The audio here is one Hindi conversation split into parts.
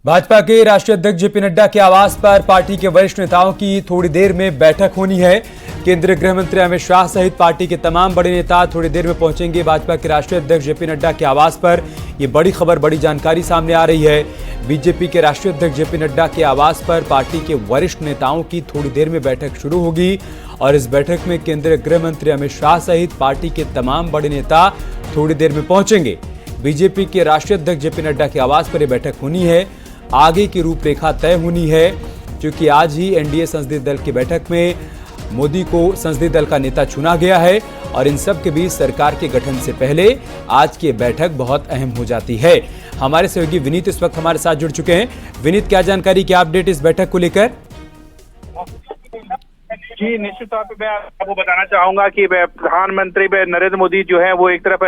भाजपा के राष्ट्रीय अध्यक्ष जेपी नड्डा के आवास पर पार्टी के वरिष्ठ नेताओं की थोड़ी देर में बैठक होनी है। केंद्रीय गृह मंत्री अमित शाह सहित पार्टी के तमाम बड़े नेता थोड़ी देर में पहुंचेंगे भाजपा के राष्ट्रीय अध्यक्ष जेपी नड्डा के आवास पर। यह बड़ी खबर, बड़ी जानकारी सामने आ रही है। बीजेपी के राष्ट्रीय अध्यक्ष जेपी नड्डा के आवास पर पार्टी के वरिष्ठ नेताओं की थोड़ी देर में बैठक शुरू होगी और इस बैठक में केंद्रीय गृह मंत्री अमित शाह सहित पार्टी के तमाम बड़े नेता थोड़ी देर में पहुंचेंगे। बीजेपी के राष्ट्रीय अध्यक्ष जेपी नड्डा के आवास पर यह बैठक होनी है। आगे की रूपरेखा तय होनी है क्योंकि आज ही एनडीए संसदीय दल की बैठक में मोदी को संसदीय दल का नेता चुना गया है और इन सब के बीच सरकार के गठन से पहले आज की बैठक बहुत अहम हो जाती है। हमारे सहयोगी विनीत इस वक्त हमारे साथ जुड़ चुके हैं। विनीत, क्या जानकारी, क्या अपडेट इस बैठक को लेकर? जी, निश्चित तौर पे मैं आपको बताना चाहूंगा कि प्रधानमंत्री नरेंद्र मोदी जो है वो एक तरफ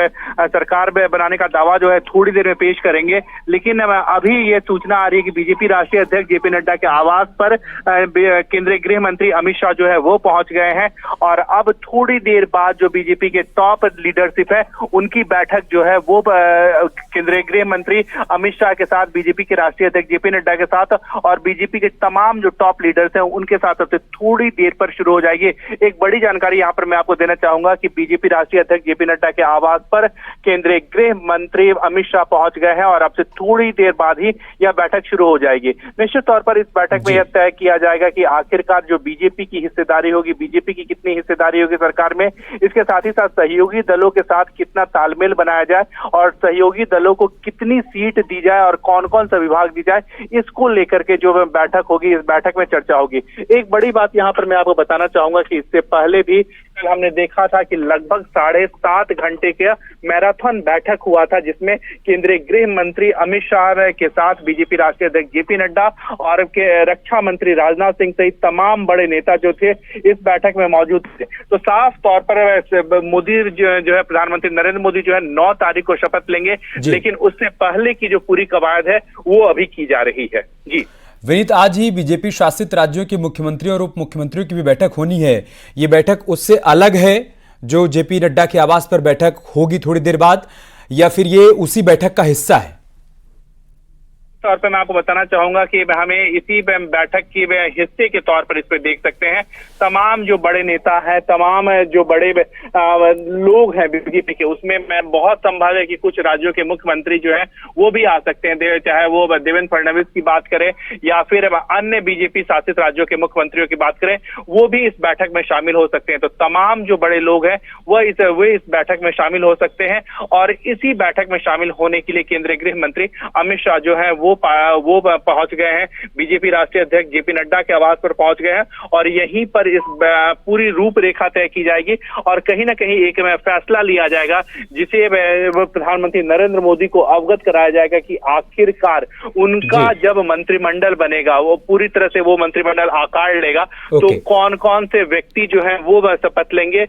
सरकार बनाने का दावा जो है थोड़ी देर में पेश करेंगे, लेकिन अभी ये सूचना आ रही है कि बीजेपी राष्ट्रीय अध्यक्ष जेपी नड्डा के आवास पर केंद्रीय गृह मंत्री अमित शाह जो है वो पहुंच गए हैं और अब थोड़ी देर बाद जो बीजेपी के टॉप लीडरशिप है उनकी बैठक जो है वो केंद्रीय गृह मंत्री अमित शाह के साथ, बीजेपी के राष्ट्रीय अध्यक्ष जेपी नड्डा के साथ और बीजेपी के तमाम जो टॉप लीडर्स हैं उनके साथ थोड़ी देर पर शुरू हो जाएगी। एक बड़ी जानकारी यहां पर मैं आपको देना चाहूंगा कि बीजेपी राष्ट्रीय अध्यक्ष जेपी नड्डा के आवास पर केंद्रीय गृह मंत्री अमित शाह पहुंच गए हैं और अब से थोड़ी देर बाद ही यह बैठक शुरू हो जाएगी। निश्चित तौर पर इस बैठक में यह तय किया जाएगा कि आखिरकार जो बीजेपी की हिस्सेदारी होगी, बीजेपी की कितनी हिस्सेदारी होगी सरकार में, इसके साथ ही साथ सहयोगी दलों के साथ कितना तालमेल बनाया जाए और सहयोगी दलों को कितनी सीट दी जाए और कौन कौन सा विभाग दी जाए, इसको लेकर के जो बैठक होगी, इस बैठक में चर्चा होगी। एक बड़ी बात यहां पर मैं आपको बताना चाहूंगा कि इससे पहले भी कल हमने देखा था कि लगभग 7.5 घंटे का मैराथन बैठक हुआ था जिसमें केंद्रीय गृह मंत्री अमित शाह के साथ बीजेपी राष्ट्रीय अध्यक्ष जेपी नड्डा और रक्षा मंत्री राजनाथ सिंह सहित तमाम बड़े नेता जो थे इस बैठक में मौजूद थे। तो साफ तौर पर मोदी जो है, प्रधानमंत्री नरेंद्र मोदी जो है 9 तारीख को शपथ लेंगे, लेकिन उससे पहले की जो पूरी कवायद है वो अभी की जा रही है। जी विनीत, आज ही बीजेपी शासित राज्यों के मुख्यमंत्रियों और उप मुख्यमंत्रियों की भी बैठक होनी है। ये बैठक उससे अलग है जो जेपी नड्डा के आवास पर बैठक होगी थोड़ी देर बाद, या फिर ये उसी बैठक का हिस्सा है? तौर पर मैं आपको बताना चाहूंगा कि हमें इसी बैठक के हिस्से के तौर पर इस पर देख सकते हैं। तमाम जो बड़े नेता हैं, तमाम जो बड़े लोग हैं बीजेपी के, उसमें मैं बहुत संभव है कि कुछ राज्यों के मुख्यमंत्री जो है वो भी आ सकते हैं, चाहे वो देवेंद्र फडणवीस की बात करें या फिर अन्य बीजेपी शासित राज्यों के मुख्यमंत्रियों की बात करें, वो भी इस बैठक में शामिल हो सकते हैं। तो तमाम जो बड़े लोग हैं वे इस बैठक में शामिल हो सकते हैं और इसी बैठक में शामिल होने के लिए केंद्रीय गृह मंत्री अमित शाह जो है वो पहुंच गए हैं। बीजेपी राष्ट्रीय अध्यक्ष जेपी नड्डा के आवास पर पहुंच गए हैं और यहीं पर इस पूरी रूपरेखा तय की जाएगी और कहीं ना कहीं एक फैसला लिया जाएगा जिसे प्रधानमंत्री नरेंद्र मोदी को अवगत कराया जाएगा कि आखिरकार उनका जब मंत्रिमंडल बनेगा, वो पूरी तरह से वो मंत्रिमंडल आकार लेगा, तो कौन कौन से व्यक्ति जो है वो शपथ लेंगे।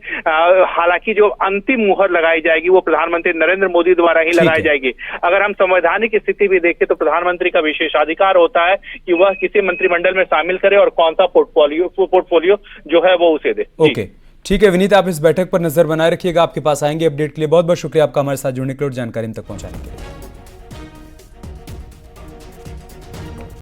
हालांकि जो अंतिम मुहर लगाई जाएगी वो प्रधानमंत्री नरेंद्र मोदी द्वारा ही लगाई जाएगी। अगर हम संवैधानिक स्थिति भी देखें तो प्रधानमंत्री का विशेषाधिकार होता है कि वह किसी मंत्रिमंडल में शामिल करे और कौन सा पोर्टफोलियो जो है वो उसे दे। ओके, ठीक है विनीत, आप इस बैठक पर नजर बनाए रखिएगा। आपके पास आएंगे अपडेट के लिए। बहुत बहुत शुक्रिया आपका हमारे साथ जुड़ने के लिए और जानकारी तक पहुंचाने के लिए।